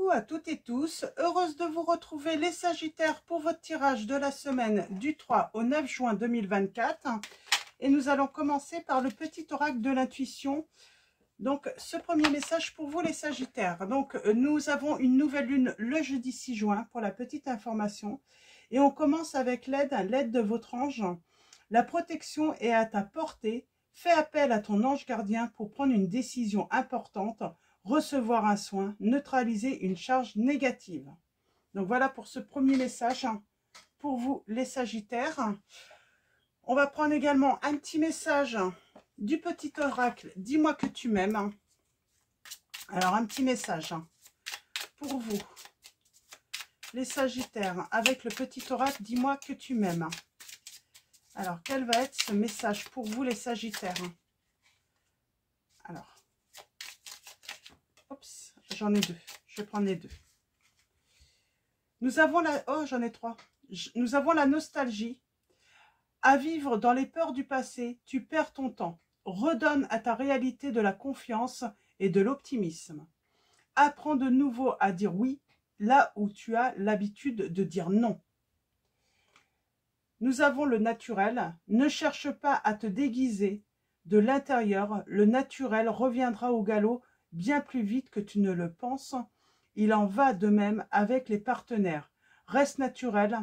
Coucou à toutes et tous, heureuse de vous retrouver les Sagittaires pour votre tirage de la semaine du 3 au 9 juin 2024. Et nous allons commencer par le petit oracle de l'intuition. Donc ce premier message pour vous les Sagittaires. Donc nous avons une nouvelle lune le jeudi 6 juin pour la petite information. Et on commence avec l'aide de votre ange. La protection est à ta portée. Fais appel à ton ange gardien pour prendre une décision importante, recevoir un soin, neutraliser une charge négative. Donc voilà pour ce premier message pour vous les Sagittaires. On va prendre également un petit message du petit oracle. Dis-moi que tu m'aimes. Alors un petit message pour vous les Sagittaires avec le petit oracle. Dis-moi que tu m'aimes. Alors quel va être ce message pour vous les Sagittaires? Alors j'en ai deux. Je vais prendre les deux. Nous avons la... Oh, j'en ai trois. Nous avons la nostalgie. À vivre dans les peurs du passé, tu perds ton temps. Redonne à ta réalité de la confiance et de l'optimisme. Apprends de nouveau à dire oui, là où tu as l'habitude de dire non. Nous avons le naturel. Ne cherche pas à te déguiser. De l'intérieur, le naturel reviendra au galop bien plus vite que tu ne le penses. Il en va de même avec les partenaires. Reste naturel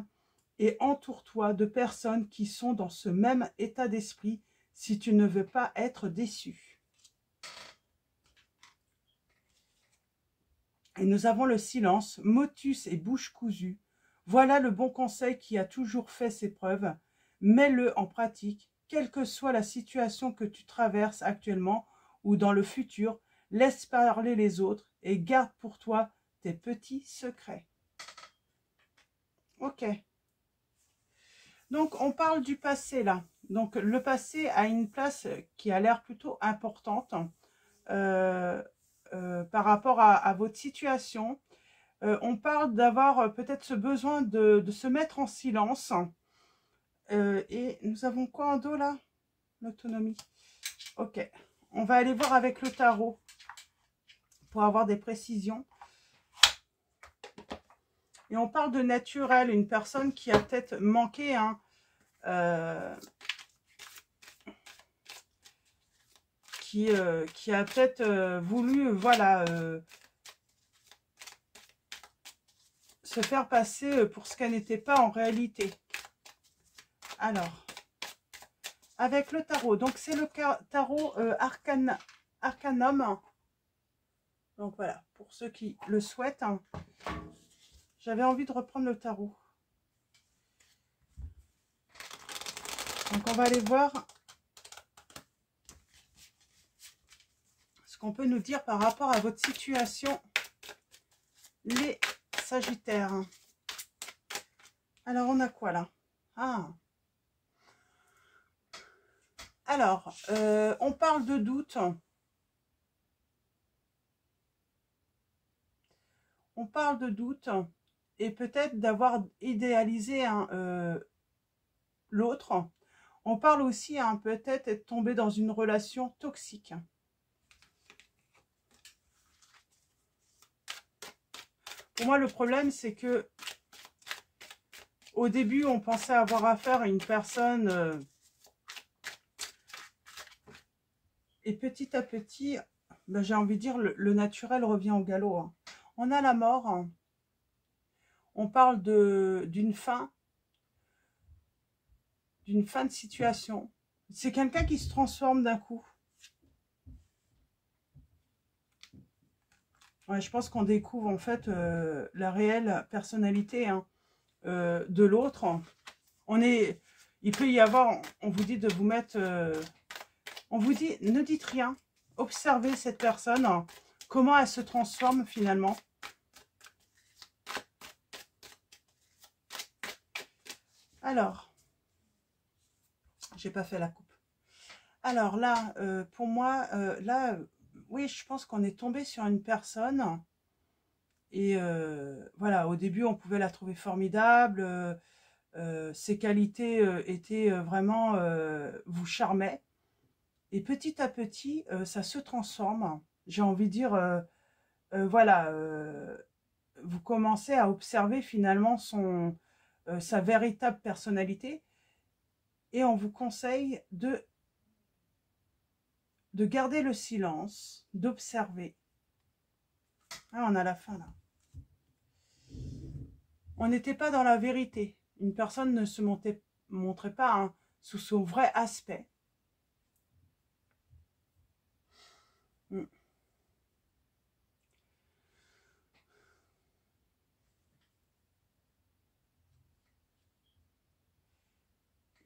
et entoure-toi de personnes qui sont dans ce même état d'esprit si tu ne veux pas être déçu. Et nous avons le silence, motus et bouche cousue. Voilà le bon conseil qui a toujours fait ses preuves. Mets-le en pratique, quelle que soit la situation que tu traverses actuellement ou dans le futur. Laisse parler les autres et garde pour toi tes petits secrets. Ok. Donc, on parle du passé là. Donc, le passé a une place qui a l'air plutôt importante par rapport à votre situation. On parle d'avoir peut-être ce besoin de se mettre en silence. Et nous avons quoi en dos là? L'autonomie. Ok. On va aller voir avec le tarot pour avoir des précisions. Et on parle de naturel, une personne qui a peut-être manqué, qui a peut-être voulu, voilà, se faire passer pour ce qu'elle n'était pas en réalité. Alors, avec le tarot, donc c'est le tarot Arcanum. Donc voilà, pour ceux qui le souhaitent. J'avais envie de reprendre le tarot. Donc on va aller voir ce qu'on peut nous dire par rapport à votre situation, les Sagittaires. Alors on a quoi là? Ah. Alors, on parle de doute. On parle de doute. Et peut-être d'avoir idéalisé l'autre. On parle aussi peut-être être tombé dans une relation toxique. Pour moi, le problème, c'est que au début, on pensait avoir affaire à une personne et petit à petit, ben, j'ai envie de dire, le naturel revient au galop. On a la mort. On parle d'une fin de situation. C'est quelqu'un qui se transforme d'un coup. Ouais, je pense qu'on découvre en fait la réelle personnalité de l'autre. Il peut y avoir, on vous dit de vous mettre, on vous dit, ne dites rien, observez cette personne, comment elle se transforme finalement. Alors, j'ai pas fait la coupe. Alors là, pour moi, là, oui, je pense qu'on est tombé sur une personne. Et voilà, au début, on pouvait la trouver formidable. Ses qualités étaient vraiment, vous charmaient. Et petit à petit, ça se transforme. J'ai envie de dire, voilà, vous commencez à observer finalement sa véritable personnalité, et on vous conseille de garder le silence, d'observer. Ah, on a la fin là. On n'était pas dans la vérité. Une personne ne se montrait pas hein, sous son vrai aspect.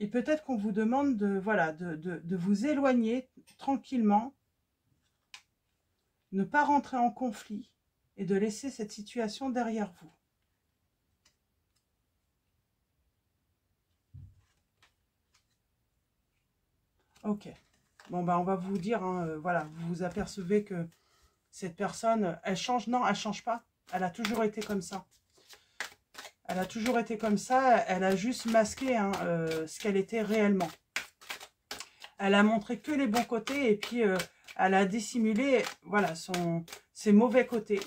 Et peut-être qu'on vous demande de vous éloigner tranquillement, ne pas rentrer en conflit et de laisser cette situation derrière vous. Ok. Bon, bah, on va vous dire, hein, voilà, vous vous apercevez que cette personne, elle change. Non, elle change pas. Elle a toujours été comme ça. Elle a toujours été comme ça. Elle a juste masqué hein, ce qu'elle était réellement. Elle a montré que les bons côtés et puis elle a dissimulé voilà, ses mauvais côtés.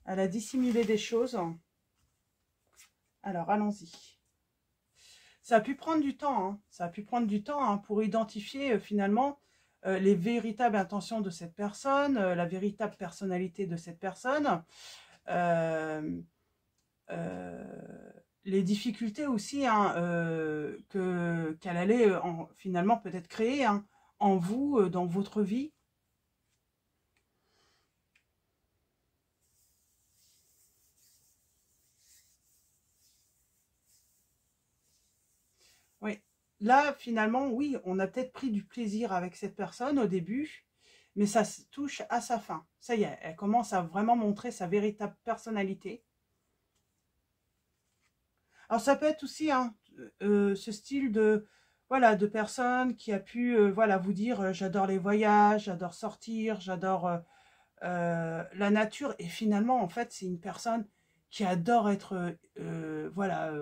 Elle a dissimulé des choses. Alors, allons-y. Ça a pu prendre du temps. Hein. Ça a pu prendre du temps hein, pour identifier finalement les véritables intentions de cette personne, la véritable personnalité de cette personne. Les difficultés aussi hein, qu'elle allait finalement peut-être créer hein, en vous, dans votre vie. Oui, là finalement, oui, on a peut-être pris du plaisir avec cette personne au début, mais ça se touche à sa fin. Ça y est, elle commence à vraiment montrer sa véritable personnalité. Alors ça peut être aussi hein, ce style de voilà de personne qui a pu voilà vous dire j'adore les voyages, j'adore sortir, j'adore la nature, et finalement en fait c'est une personne qui adore être voilà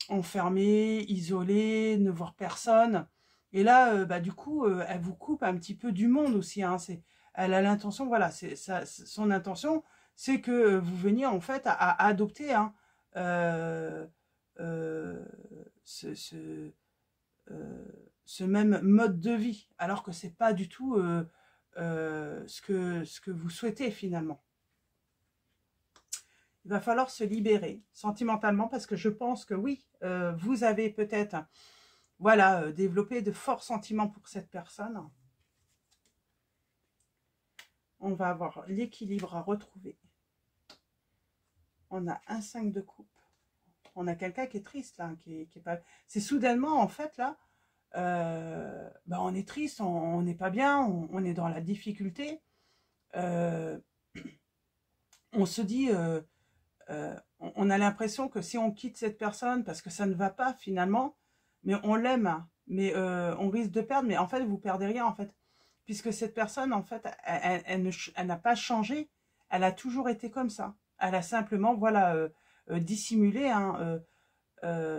enfermée, isolée, ne voir personne. Et là bah du coup elle vous coupe un petit peu du monde aussi hein, elle a l'intention voilà son intention c'est que vous veniez en fait à adopter hein, euh, euh, ce, ce, ce même mode de vie, alors que c'est pas du tout ce que vous souhaitez finalement. Il va falloir se libérer sentimentalement parce que je pense que oui, vous avez peut-être voilà, développé de forts sentiments pour cette personne. On va avoir l'équilibre à retrouver. On a un 5 de coupe. On a quelqu'un qui est triste là, qui est pas. C'est soudainement en fait là, bah, on est triste, on n'est pas bien, on est dans la difficulté. On se dit, on a l'impression que si on quitte cette personne parce que ça ne va pas finalement, mais on l'aime, mais on risque de perdre. Mais en fait, vous perdez rien en fait, puisque cette personne en fait, elle n'a pas changé, elle a toujours été comme ça. Elle a simplement voilà dissimulé hein,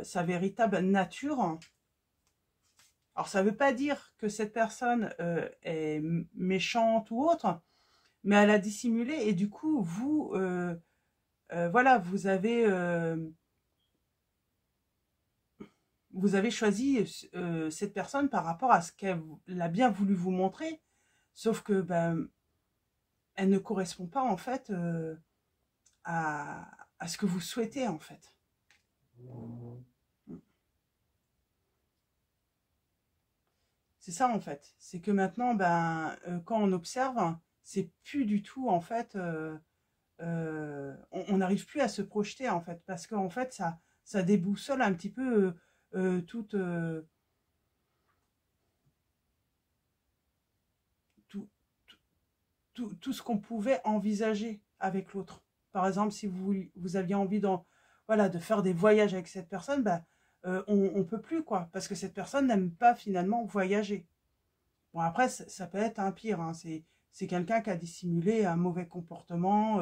sa véritable nature. Alors, ça ne veut pas dire que cette personne est méchante ou autre, mais elle a dissimulé et du coup, vous, voilà, vous avez choisi cette personne par rapport à ce qu'elle a bien voulu vous montrer, sauf que ben, elle ne correspond pas en fait à ce que vous souhaitez en fait. C'est ça en fait. C'est que maintenant, ben, quand on observe, c'est plus du tout en fait. On n'arrive plus à se projeter en fait, parce qu'en fait, ça déboussole un petit peu toute tout, tout ce qu'on pouvait envisager avec l'autre. Par exemple, si vous aviez envie voilà, de faire des voyages avec cette personne, ben, on ne peut plus quoi, parce que cette personne n'aime pas finalement voyager. Bon, après, ça peut être un pire. Hein. C'est quelqu'un qui a dissimulé un mauvais comportement,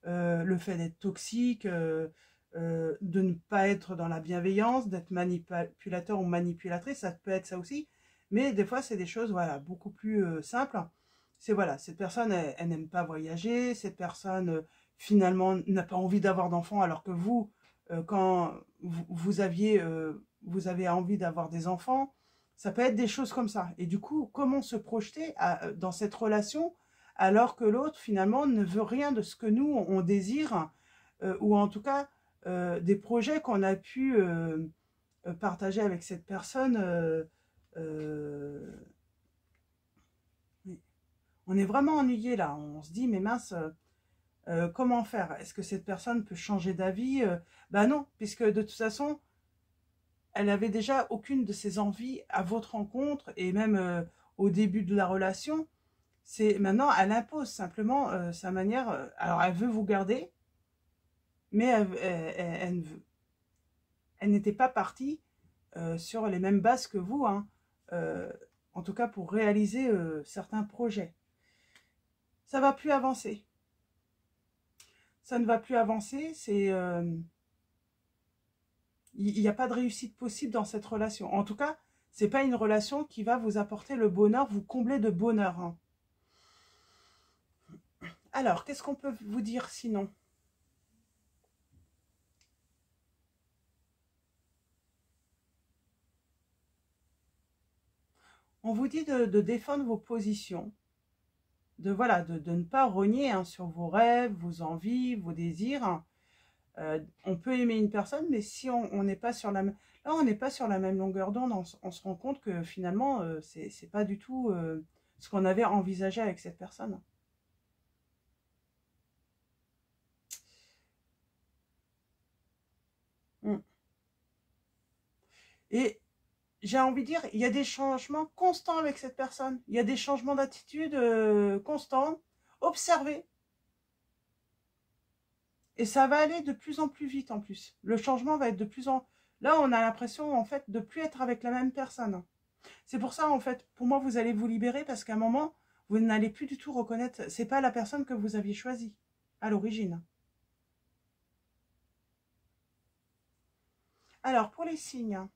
le fait d'être toxique, de ne pas être dans la bienveillance, d'être manipulateur ou manipulatrice, ça peut être ça aussi. Mais des fois, c'est des choses voilà, beaucoup plus simples. c'est voilà, cette personne, elle n'aime pas voyager, cette personne, finalement, n'a pas envie d'avoir d'enfants, alors que vous, quand vous vous avez envie d'avoir des enfants, ça peut être des choses comme ça. Et du coup, comment se projeter dans cette relation alors que l'autre, finalement, ne veut rien de ce que nous, on désire, ou en tout cas, des projets qu'on a pu partager avec cette personne. Euh, oui. On est vraiment ennuyé là, on se dit, mais mince, comment faire? Est-ce que cette personne peut changer d'avis? Ben non, puisque de toute façon, elle avait déjà aucune de ses envies à votre rencontre, et même au début de la relation. C'est maintenant, elle impose simplement sa manière. Alors, elle veut vous garder, mais elle n'était pas partie sur les mêmes bases que vous, hein, euh, en tout cas pour réaliser certains projets. Ça va plus avancer. Ça ne va plus avancer. Il n'y a pas de réussite possible dans cette relation. En tout cas, c'est pas une relation qui va vous apporter le bonheur, vous combler de bonheur, hein. Alors, qu'est-ce qu'on peut vous dire sinon? On vous dit de défendre vos positions, voilà, de ne pas rogner, hein, sur vos rêves, vos envies, vos désirs. On peut aimer une personne, mais si on n'est pas sur la même, là, on n'est pas sur la même longueur d'onde, on se rend compte que finalement, c'est pas du tout ce qu'on avait envisagé avec cette personne. Mm. Et j'ai envie de dire, il y a des changements constants avec cette personne. Il y a des changements d'attitude constants. Observez. Et ça va aller de plus en plus vite en plus. Le changement va être de plus en... Là, on a l'impression en fait de plus être avec la même personne. C'est pour ça en fait, pour moi, vous allez vous libérer parce qu'à un moment, vous n'allez plus du tout reconnaître... C'est pas la personne que vous aviez choisie à l'origine. Alors, pour les signes,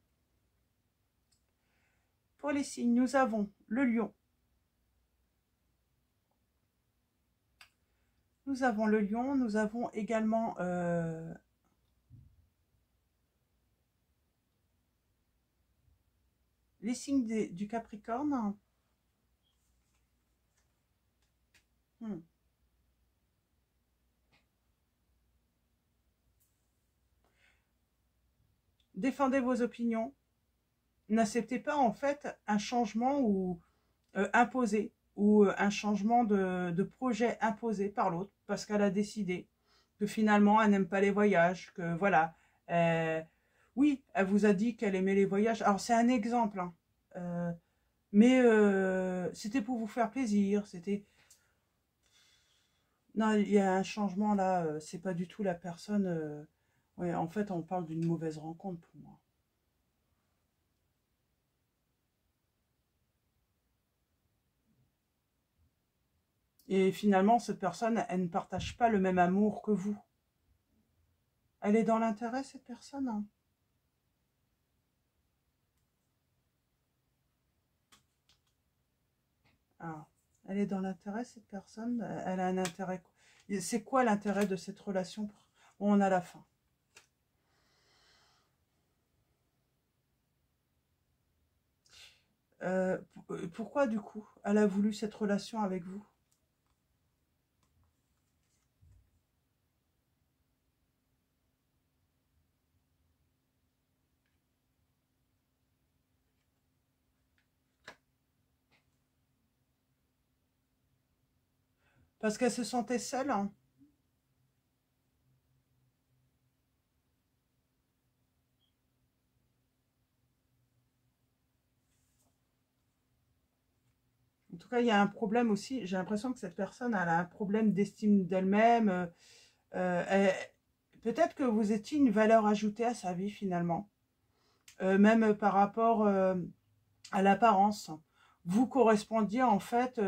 nous avons le lion. Nous avons le lion, nous avons également les signes du Capricorne. Hmm. Défendez vos opinions. N'acceptez pas en fait un changement ou imposé, ou un changement de projet imposé par l'autre parce qu'elle a décidé que finalement elle n'aime pas les voyages, que voilà, euh, oui, elle vous a dit qu'elle aimait les voyages. Alors c'est un exemple, hein. Mais c'était pour vous faire plaisir, c'était... Non, il y a un changement là, c'est pas du tout la personne... Ouais, en fait, on parle d'une mauvaise rencontre pour moi. Et finalement, cette personne, elle ne partage pas le même amour que vous. Elle est dans l'intérêt, cette personne, hein. Ah, elle est dans l'intérêt, cette personne. Elle a un intérêt. C'est quoi l'intérêt de cette relation? Bon, on a la fin. Pourquoi, du coup, elle a voulu cette relation avec vous? Parce qu'elle se sentait seule, hein. En tout cas, il y a un problème aussi. J'ai l'impression que cette personne elle a un problème d'estime d'elle-même. Peut-être que vous étiez une valeur ajoutée à sa vie, finalement. Même par rapport à l'apparence. Vous correspondiez, en fait,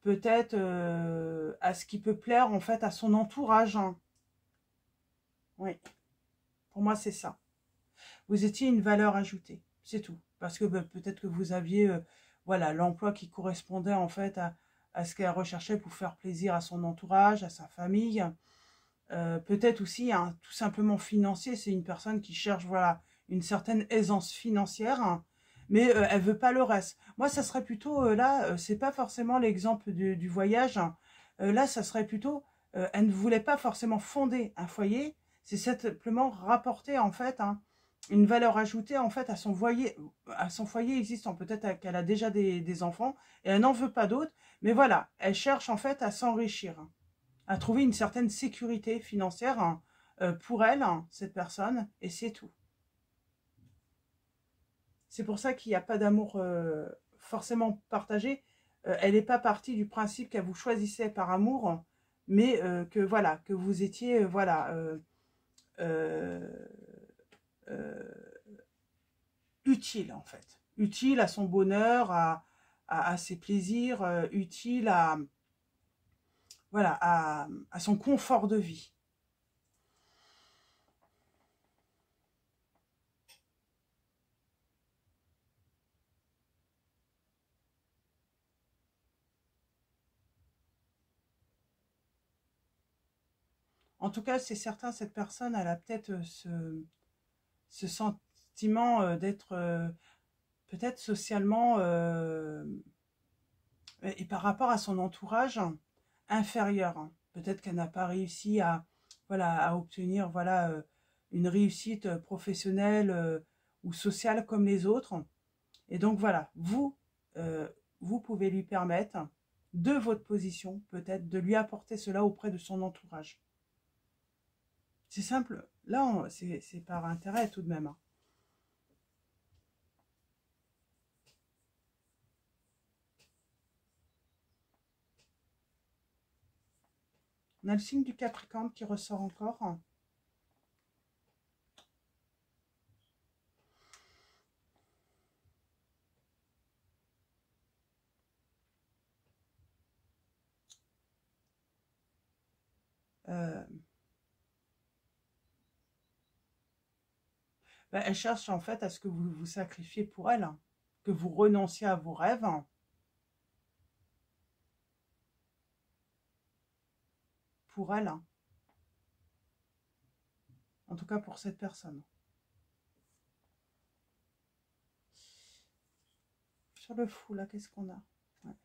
peut-être à ce qui peut plaire, en fait, à son entourage, hein. Oui, pour moi, c'est ça. Vous étiez une valeur ajoutée, c'est tout. Parce que peut-être que vous aviez voilà, l'emploi qui correspondait en fait à ce qu'elle recherchait pour faire plaisir à son entourage, à sa famille. Peut-être aussi tout simplement financier. C'est une personne qui cherche voilà une certaine aisance financière, mais elle veut pas le reste. Moi, ça serait plutôt là, c'est pas forcément l'exemple du voyage. Là, ça serait plutôt, elle ne voulait pas forcément fonder un foyer. C'est simplement rapporter en fait une valeur ajoutée en fait à son foyer existant. Peut-être qu'elle a déjà des enfants et elle n'en veut pas d'autres. Mais voilà, elle cherche en fait à s'enrichir, à trouver une certaine sécurité financière pour elle, cette personne, et c'est tout. C'est pour ça qu'il n'y a pas d'amour forcément partagé. Elle n'est pas partie du principe qu'elle vous choisissait par amour, mais que voilà, que vous étiez voilà euh, euh, utile en fait, utile à son bonheur, à ses plaisirs, utile à voilà à son confort de vie. En tout cas, c'est certain, cette personne, elle a peut-être ce sentiment d'être peut-être socialement et par rapport à son entourage inférieur. Peut-être qu'elle n'a pas réussi à voilà à obtenir voilà une réussite professionnelle ou sociale comme les autres. Et donc voilà, vous pouvez lui permettre de votre position peut-être de lui apporter cela auprès de son entourage. C'est simple. Là, c'est par intérêt tout de même. On a le signe du Capricorne qui ressort encore. Euh, Elle cherche en fait à ce que vous vous sacrifiez pour elle, que vous renonciez à vos rêves pour elle, en tout cas pour cette personne. Sur le fou, là, qu'est-ce qu'on a? Ouais.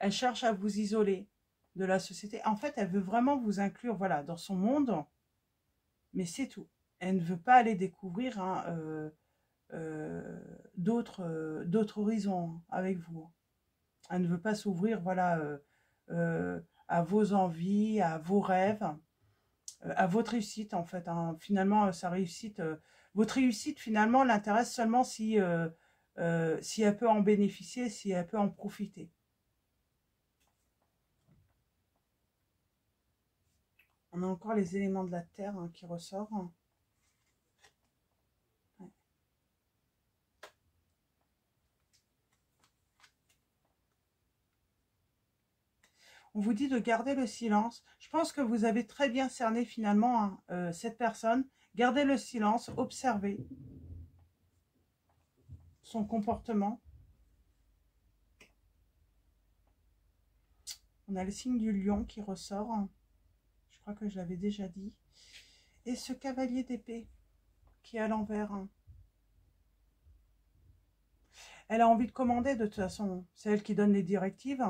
Elle cherche à vous isoler de la société. En fait, elle veut vraiment vous inclure voilà, dans son monde, mais c'est tout. Elle ne veut pas aller découvrir d'autres horizons avec vous. Elle ne veut pas s'ouvrir voilà, à vos envies, à vos rêves, à votre réussite en fait. Finalement, sa réussite, votre réussite finalement l'intéresse seulement si elle peut en bénéficier, si elle peut en profiter. On a encore les éléments de la terre qui ressortent. Ouais. On vous dit de garder le silence. Je pense que vous avez très bien cerné finalement cette personne. Gardez le silence, observez son comportement. On a le signe du lion qui ressort. Je crois que je l'avais déjà dit. Et ce cavalier d'épée qui est à l'envers. Elle a envie de commander de toute façon. C'est elle qui donne les directives.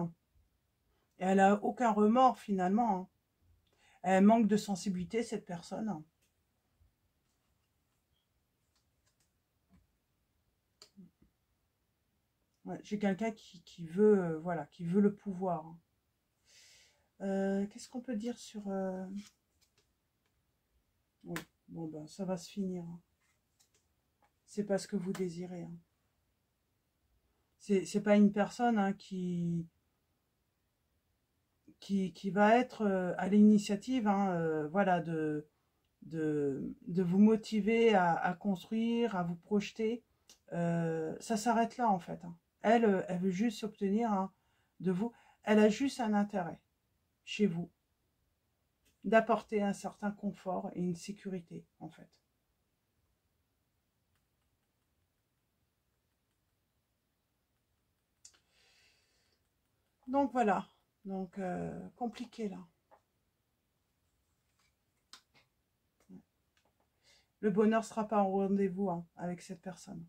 Et elle n'a aucun remords finalement. Elle manque de sensibilité, cette personne. Ouais, j'ai quelqu'un qui veut, voilà, qui veut le pouvoir. Qu'est-ce qu'on peut dire sur... Oui, bon ben, ça va se finir. C'est pas ce que vous désirez. C'est pas une personne qui va être à l'initiative, voilà, de vous motiver à construire, à vous projeter. Ça s'arrête là, en fait. Elle, elle veut juste obtenir de vous. Elle a juste un intérêt chez vous. d'apporter un certain confort et une sécurité, en fait. Donc voilà, donc compliqué là. Le bonheur ne sera pas au rendez-vous hein, avec cette personne.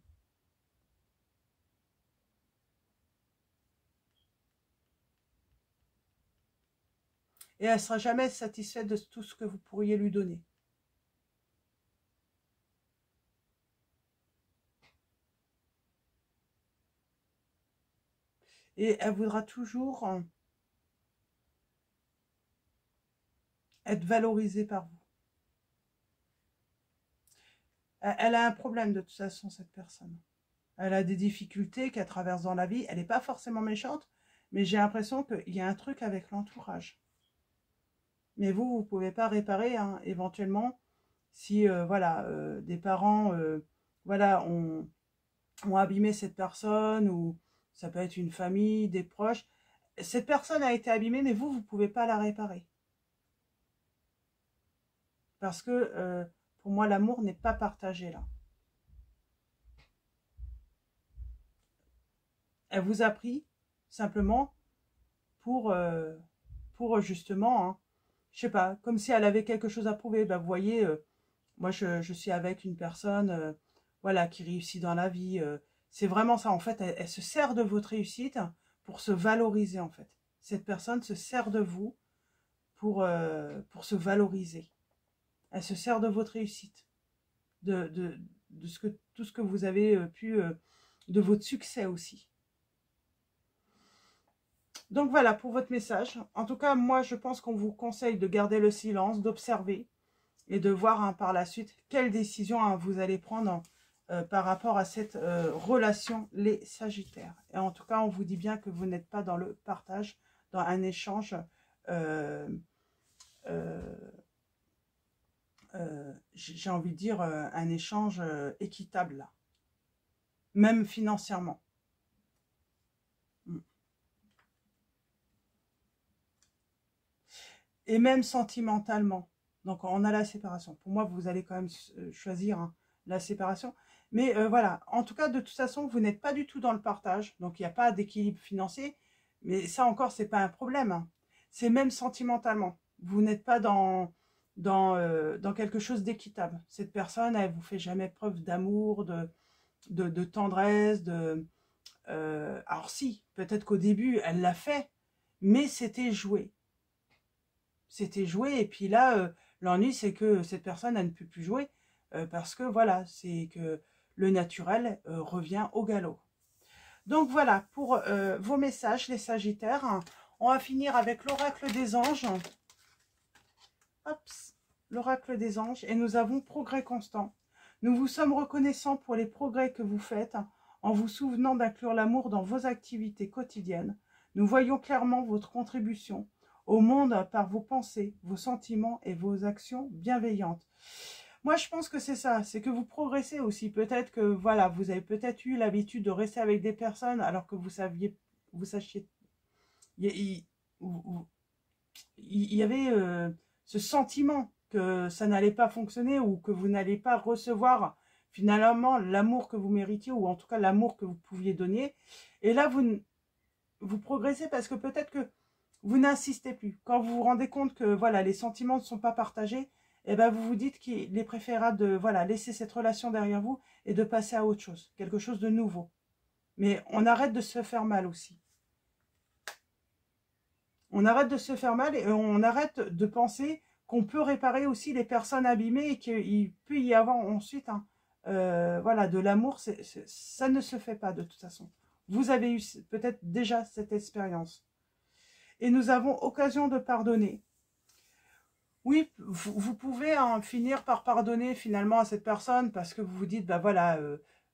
Et elle ne sera jamais satisfaite de tout ce que vous pourriez lui donner. Et elle voudra toujours être valorisée par vous. Elle a un problème de toute façon, cette personne. Elle a des difficultés qu'elle traverse dans la vie. Elle n'est pas forcément méchante, mais j'ai l'impression qu'il y a un truc avec l'entourage. Mais vous ne pouvez pas réparer, hein, éventuellement, si voilà, des parents voilà, ont abîmé cette personne, ou ça peut être une famille, des proches. Cette personne a été abîmée, mais vous ne pouvez pas la réparer. Parce que pour moi, l'amour n'est pas partagé là. Elle vous a pris simplement pour justement, hein, je sais pas, comme si elle avait quelque chose à prouver. Ben, vous voyez, moi je suis avec une personne voilà, qui réussit dans la vie. C'est vraiment ça, en fait, elle se sert de votre réussite pour se valoriser, en fait. Cette personne se sert de vous pour se valoriser. Elle se sert de votre réussite, de tout ce que vous avez pu, de votre succès aussi. Donc voilà pour votre message. En tout cas, moi, je pense qu'on vous conseille de garder le silence, d'observer et de voir hein, par la suite quelle décision hein, vous allez prendre par rapport à cette relation, les Sagittaires. Et en tout cas, on vous dit bien que vous n'êtes pas dans le partage, dans un échange, j'ai envie de dire, un échange équitable, là. Même financièrement. Et même sentimentalement. Donc, on a la séparation. Pour moi, vous allez quand même choisir hein, la séparation. Mais voilà, en tout cas, de toute façon, vous n'êtes pas du tout dans le partage. Donc, il n'y a pas d'équilibre financier. Mais ça encore, c'est pas un problème. Hein. C'est même sentimentalement. Vous n'êtes pas dans quelque chose d'équitable. Cette personne, elle vous fait jamais preuve d'amour, de tendresse. Alors si, peut-être qu'au début, elle l'a fait. Mais c'était joué. C'était joué et puis là l'ennui c'est que cette personne elle ne peut plus jouer parce que voilà, c'est que le naturel revient au galop. Donc voilà pour vos messages les Sagittaires. On va finir avec l'oracle des anges. Hop, l'oracle des anges, et nous avons progrès constant. Nous vous sommes reconnaissants pour les progrès que vous faites en vous souvenant d'inclure l'amour dans vos activités quotidiennes. Nous voyons clairement votre contribution au monde par vos pensées, vos sentiments et vos actions bienveillantes. Moi, je pense que c'est ça, c'est que vous progressez aussi. Peut-être que, voilà, vous avez peut-être eu l'habitude de rester avec des personnes alors que vous sachiez, il y avait ce sentiment que ça n'allait pas fonctionner ou que vous n'allez pas recevoir finalement l'amour que vous méritiez ou en tout cas l'amour que vous pouviez donner. Et là, vous progressez parce que peut-être que vous n'insistez plus. Quand vous vous rendez compte que voilà, les sentiments ne sont pas partagés, eh ben, vous vous dites qu'il est préférable de voilà, laisser cette relation derrière vous et de passer à autre chose, quelque chose de nouveau. Mais on arrête de se faire mal aussi. On arrête de se faire mal et on arrête de penser qu'on peut réparer aussi les personnes abîmées et qu'il peut y avoir ensuite hein, voilà, de l'amour. Ça ne se fait pas de toute façon. Vous avez eu peut-être déjà cette expérience. Et nous avons occasion de pardonner. Oui, vous pouvez en finir par pardonner finalement à cette personne parce que vous vous dites, bah voilà,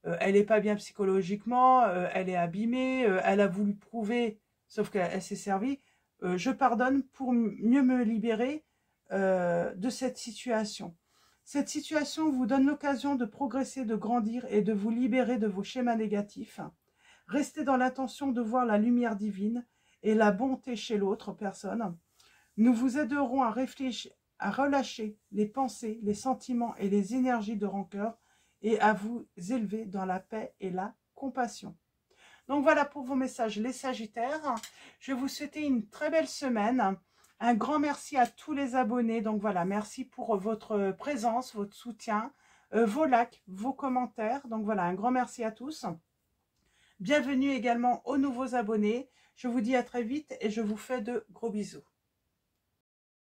elle n'est pas bien psychologiquement, elle est abîmée, elle a voulu prouver, sauf qu'elle s'est servie. Je pardonne pour mieux me libérer de cette situation. Cette situation vous donne l'occasion de progresser, de grandir et de vous libérer de vos schémas négatifs. Restez dans l'intention de voir la lumière divine et la bonté chez l'autre personne. Nous vous aiderons à à relâcher les pensées, les sentiments et les énergies de rancœur et à vous élever dans la paix et la compassion. Donc voilà pour vos messages les Sagittaires. Je vais vous souhaiter une très belle semaine. Un grand merci à tous les abonnés. Donc voilà, merci pour votre présence, votre soutien, vos likes, vos commentaires. Donc voilà, un grand merci à tous. Bienvenue également aux nouveaux abonnés. Je vous dis à très vite et je vous fais de gros bisous.